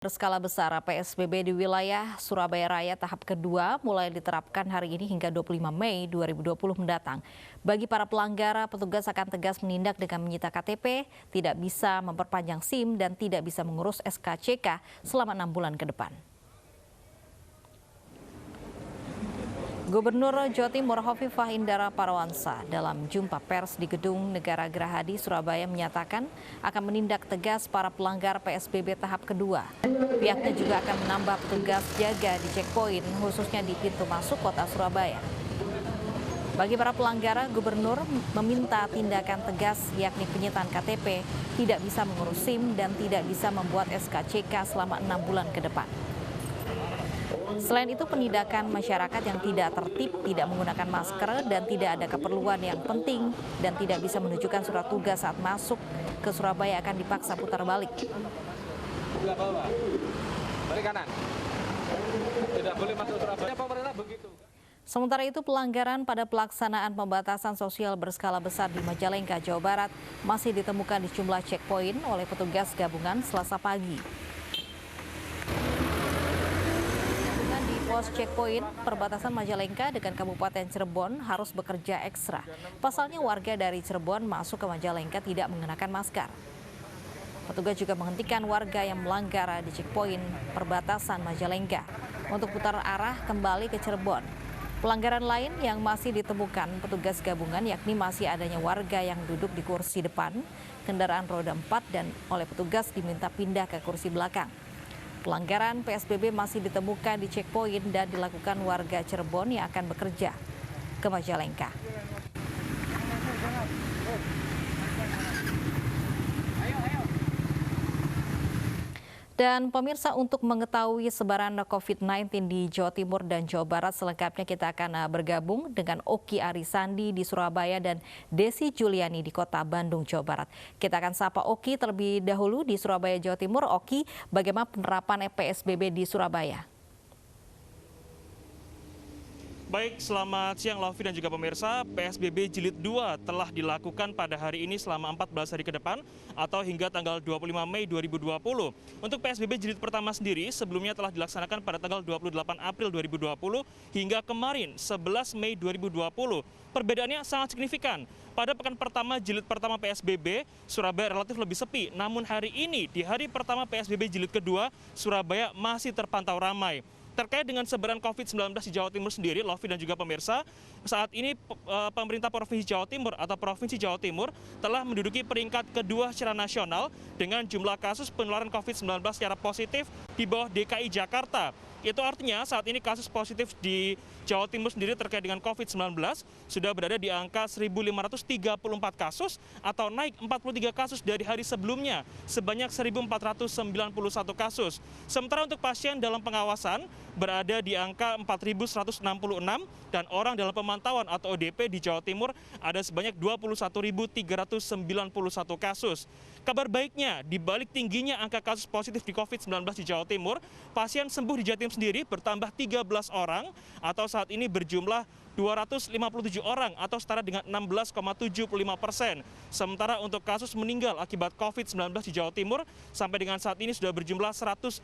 Berskala besar, PSBB di wilayah Surabaya Raya tahap kedua mulai diterapkan hari ini hingga 25 Mei 2020 mendatang. Bagi para pelanggar, petugas akan tegas menindak dengan menyita KTP, tidak bisa memperpanjang SIM, dan tidak bisa mengurus SKCK selama 6 bulan ke depan. Gubernur Jawa Timur Hovifah Indar Parawansa dalam jumpa pers di Gedung Negara Gerahadi, Surabaya menyatakan akan menindak tegas para pelanggar PSBB tahap kedua. Pihaknya juga akan menambah petugas jaga di checkpoint, khususnya di pintu masuk kota Surabaya. Bagi para pelanggar, Gubernur meminta tindakan tegas, yakni penyitaan KTP, tidak bisa mengurus SIM, dan tidak bisa membuat SKCK selama 6 bulan ke depan. Selain itu, penindakan masyarakat yang tidak tertib, tidak menggunakan masker, dan tidak ada keperluan yang penting, dan tidak bisa menunjukkan surat tugas saat masuk ke Surabaya akan dipaksa putar balik. Balik kanan. Tidak boleh masuk Surabaya, pemerintah begitu. Sementara itu, pelanggaran pada pelaksanaan pembatasan sosial berskala besar di Majalengka, Jawa Barat masih ditemukan di jumlah checkpoint oleh petugas gabungan Selasa pagi. Pos checkpoint perbatasan Majalengka dengan Kabupaten Cirebon harus bekerja ekstra. Pasalnya warga dari Cirebon masuk ke Majalengka tidak mengenakan masker. Petugas juga menghentikan warga yang melanggar di checkpoint perbatasan Majalengka untuk putar arah kembali ke Cirebon. Pelanggaran lain yang masih ditemukan petugas gabungan yakni masih adanya warga yang duduk di kursi depan, kendaraan roda 4 dan oleh petugas diminta pindah ke kursi belakang. Pelanggaran PSBB masih ditemukan di checkpoint dan dilakukan warga Cirebon yang akan bekerja ke Majalengka. Dan pemirsa, untuk mengetahui sebaran COVID-19 di Jawa Timur dan Jawa Barat selengkapnya kita akan bergabung dengan Oki Arisandi di Surabaya dan Desi Juliani di Kota Bandung, Jawa Barat. Kita akan sapa Oki terlebih dahulu di Surabaya, Jawa Timur. Oki, bagaimana penerapan PSBB di Surabaya? Baik, selamat siang Lofi dan juga pemirsa. PSBB Jilid 2 telah dilakukan pada hari ini selama 14 hari ke depan atau hingga tanggal 25 Mei 2020. Untuk PSBB Jilid pertama sendiri sebelumnya telah dilaksanakan pada tanggal 28 April 2020 hingga kemarin 11 Mei 2020. Perbedaannya sangat signifikan. Pada pekan pertama Jilid pertama PSBB, Surabaya relatif lebih sepi. Namun hari ini, di hari pertama PSBB Jilid kedua, Surabaya masih terpantau ramai. Terkait dengan sebaran COVID-19 di Jawa Timur sendiri, Lofi dan juga pemirsa, saat ini pemerintah Provinsi Jawa Timur atau Provinsi Jawa Timur telah menduduki peringkat kedua secara nasional dengan jumlah kasus penularan COVID-19 secara positif di bawah DKI Jakarta. Itu artinya saat ini kasus positif di Jawa Timur sendiri terkait dengan COVID-19 sudah berada di angka 1.534 kasus atau naik 43 kasus dari hari sebelumnya sebanyak 1.491 kasus. Sementara untuk pasien dalam pengawasan berada di angka 4.166 dan orang dalam pemantauan atau ODP di Jawa Timur ada sebanyak 21.391 kasus. Kabar baiknya, di balik tingginya angka kasus positif di COVID-19 di Jawa Timur, pasien sembuh di Jawa Timur sendiri bertambah 13 orang atau saat ini berjumlah 257 orang atau setara dengan 16,75%. Sementara untuk kasus meninggal akibat COVID-19 di Jawa Timur sampai dengan saat ini sudah berjumlah 155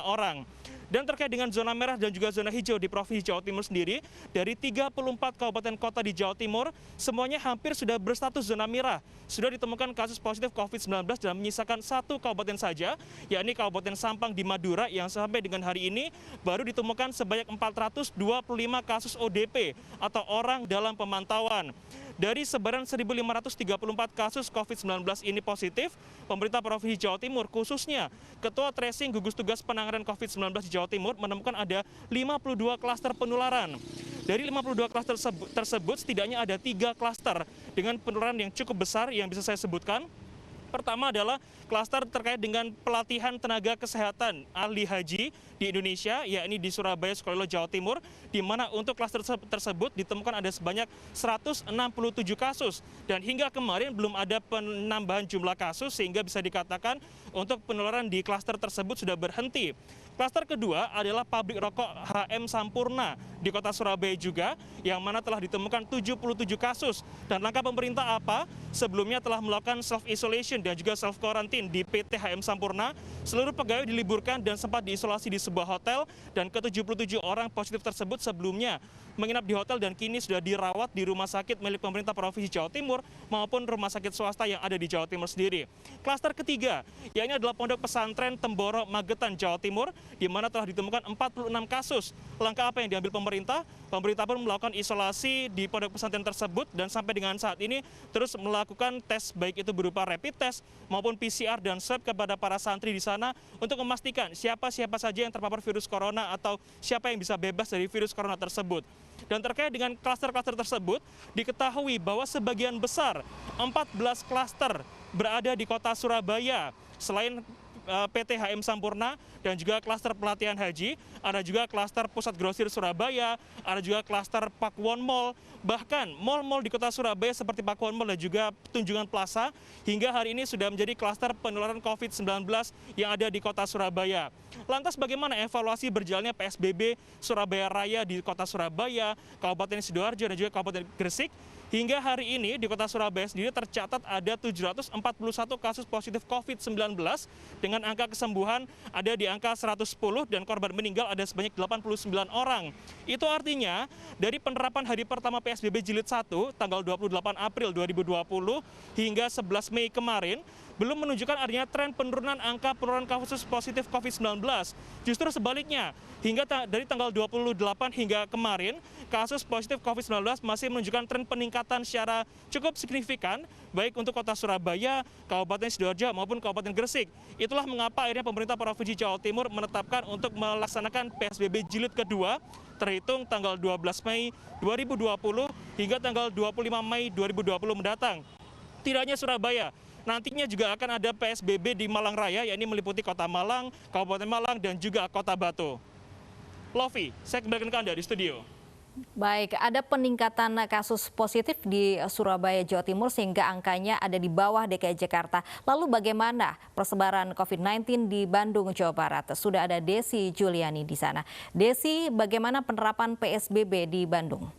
orang. Dan terkait dengan zona merah dan juga zona hijau di Provinsi Jawa Timur sendiri, dari 34 kabupaten kota di Jawa Timur, semuanya hampir sudah berstatus zona merah. Sudah ditemukan kasus positif COVID-19 dan menyisakan satu kabupaten saja, yakni Kabupaten Sampang di Madura yang sampai dengan hari ini baru ditemukan sebanyak 425 kasus ODP atau orang dalam pemantauan. Dari sebaran 1.534 kasus COVID-19 ini positif, pemerintah Provinsi Jawa Timur khususnya Ketua Tracing Gugus Tugas Penanganan COVID-19 di Jawa Timur menemukan ada 52 klaster penularan. Dari 52 klaster tersebut setidaknya ada 3 klaster dengan penularan yang cukup besar yang bisa saya sebutkan. Pertama adalah klaster terkait dengan pelatihan tenaga kesehatan ahli haji di Indonesia, yakni di Surabaya, Sukolilo, Jawa Timur, di mana untuk klaster tersebut ditemukan ada sebanyak 167 kasus. Dan hingga kemarin belum ada penambahan jumlah kasus sehingga bisa dikatakan untuk penularan di klaster tersebut sudah berhenti. Klaster kedua adalah pabrik rokok HM Sampurna di kota Surabaya juga, yang mana telah ditemukan 77 kasus. Dan langkah pemerintah apa? Sebelumnya telah melakukan self-isolation dan juga self quarantine di PT HM Sampurna. Seluruh pegawai diliburkan dan sempat diisolasi di sebuah hotel, dan ke-77 orang positif tersebut sebelumnya menginap di hotel dan kini sudah dirawat di rumah sakit milik pemerintah Provinsi Jawa Timur maupun rumah sakit swasta yang ada di Jawa Timur sendiri. Klaster ketiga, yakni adalah Pondok Pesantren Temboro, Magetan, Jawa Timur, di mana telah ditemukan 46 kasus. Langkah apa yang diambil pemerintah? Pemerintah pun melakukan isolasi di pondok pesantren tersebut dan sampai dengan saat ini terus melakukan tes, baik itu berupa rapid test maupun PCR dan swab kepada para santri di sana untuk memastikan siapa saja yang terpapar virus corona atau siapa yang bisa bebas dari virus corona tersebut. Dan terkait dengan klaster-klaster tersebut, diketahui bahwa sebagian besar 14 klaster berada di kota Surabaya. Selain PT HM Sampurna dan juga klaster pelatihan haji, ada juga klaster Pusat Grosir Surabaya, ada juga klaster Pakuwon Mall, bahkan mal-mal di kota Surabaya seperti Pakuwon Mall dan juga Tunjungan Plaza hingga hari ini sudah menjadi klaster penularan COVID-19 yang ada di kota Surabaya. Lantas bagaimana evaluasi berjalannya PSBB Surabaya Raya di kota Surabaya, Kabupaten Sidoarjo dan juga Kabupaten Gresik? Hingga hari ini di kota Surabaya sendiri tercatat ada 741 kasus positif COVID-19 dengan angka kesembuhan ada di angka 110 dan korban meninggal ada sebanyak 89 orang. Itu artinya dari penerapan hari pertama PSBB Jilid 1 tanggal 28 April 2020 hingga 11 Mei kemarin belum menunjukkan adanya tren penurunan angka penurunan kasus positif COVID-19. Justru sebaliknya, hingga dari tanggal 28 hingga kemarin, kasus positif COVID-19 masih menunjukkan tren peningkatan secara cukup signifikan, baik untuk kota Surabaya, Kabupaten Sidoarjo maupun Kabupaten Gresik. Itulah mengapa akhirnya pemerintah Provinsi Jawa Timur menetapkan untuk melaksanakan PSBB Jilid kedua, terhitung tanggal 12 Mei 2020 hingga tanggal 25 Mei 2020 mendatang. Tidak hanya Surabaya, nantinya juga akan ada PSBB di Malang Raya, yakni meliputi Kota Malang, Kabupaten Malang, dan juga Kota Batu. Lovi, saya kembalikan ke Anda di studio. Baik, ada peningkatan kasus positif di Surabaya, Jawa Timur sehingga angkanya ada di bawah DKI Jakarta. Lalu bagaimana persebaran COVID-19 di Bandung, Jawa Barat? Sudah ada Desi Juliani di sana. Desi, bagaimana penerapan PSBB di Bandung?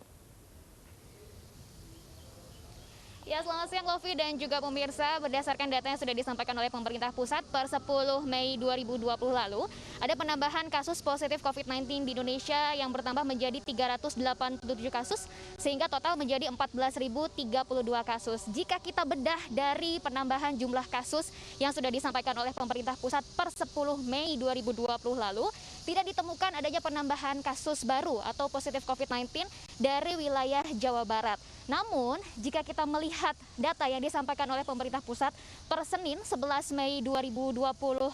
Ya, selamat siang Lovi dan juga pemirsa. Berdasarkan data yang sudah disampaikan oleh pemerintah pusat per 10 Mei 2020 lalu, ada penambahan kasus positif COVID-19 di Indonesia yang bertambah menjadi 387 kasus, sehingga total menjadi 14.032 kasus. Jika kita bedah dari penambahan jumlah kasus yang sudah disampaikan oleh pemerintah pusat per 10 Mei 2020 lalu, tidak ditemukan adanya penambahan kasus baru atau positif COVID-19 dari wilayah Jawa Barat. Namun, jika kita melihat data yang disampaikan oleh pemerintah pusat per Senin 11 Mei 2020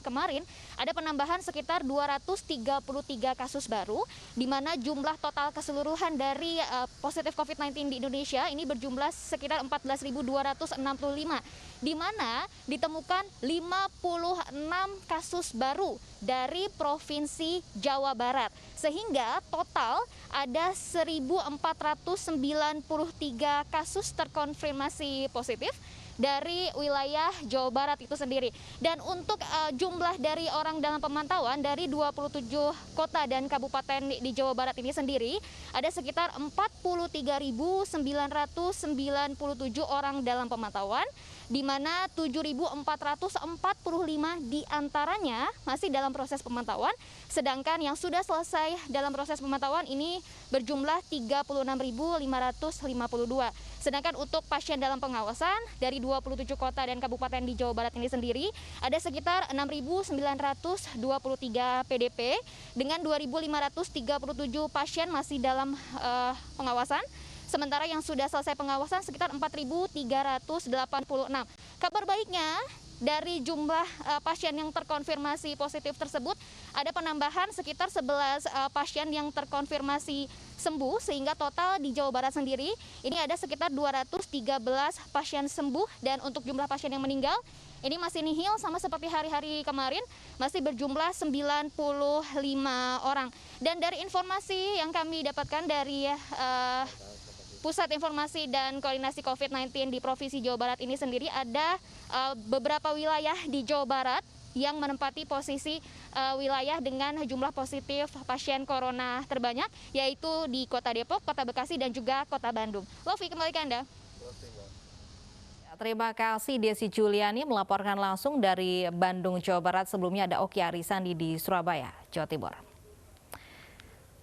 kemarin, ada penambahan sekitar 233 kasus baru, di mana jumlah total keseluruhan dari positif COVID-19 di Indonesia ini berjumlah sekitar 14.265, di mana ditemukan 56 kasus baru dari Provinsi Jawa Barat. Sehingga total ada 1.493 kasus terkonfirmasi positif dari wilayah Jawa Barat itu sendiri. Dan untuk jumlah dari orang dalam pemantauan dari 27 kota dan kabupaten di Jawa Barat ini sendiri, ada sekitar 43.997 orang dalam pemantauan, di mana 7.445 diantaranya masih dalam proses pemantauan, sedangkan yang sudah selesai dalam proses pemantauan ini berjumlah 36.552. Sedangkan untuk pasien dalam pengawasan dari 27 kota dan kabupaten di Jawa Barat ini sendiri, ada sekitar 6.923 PDP dengan 2.537 pasien masih dalam pengawasan. Sementara yang sudah selesai pengawasan sekitar 4.386. Kabar baiknya, dari jumlah pasien yang terkonfirmasi positif tersebut, ada penambahan sekitar 11 pasien yang terkonfirmasi sembuh, sehingga total di Jawa Barat sendiri ini ada sekitar 213 pasien sembuh, dan untuk jumlah pasien yang meninggal ini masih nihil sama seperti hari-hari kemarin, masih berjumlah 95 orang. Dan dari informasi yang kami dapatkan dari Pusat Informasi dan Koordinasi COVID-19 di Provinsi Jawa Barat ini sendiri, ada beberapa wilayah di Jawa Barat yang menempati posisi wilayah dengan jumlah positif pasien corona terbanyak, yaitu di Kota Depok, Kota Bekasi, dan juga Kota Bandung. Lovi, kembali ke Anda. Terima kasih Desi Juliani melaporkan langsung dari Bandung, Jawa Barat. Sebelumnya ada Oki Arisandi di Surabaya, Jawa Timur.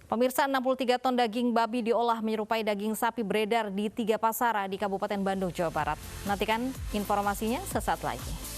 Pemirsa, 63 ton daging babi diolah menyerupai daging sapi beredar di 3 pasar di Kabupaten Bandung, Jawa Barat. Nantikan informasinya sesaat lagi.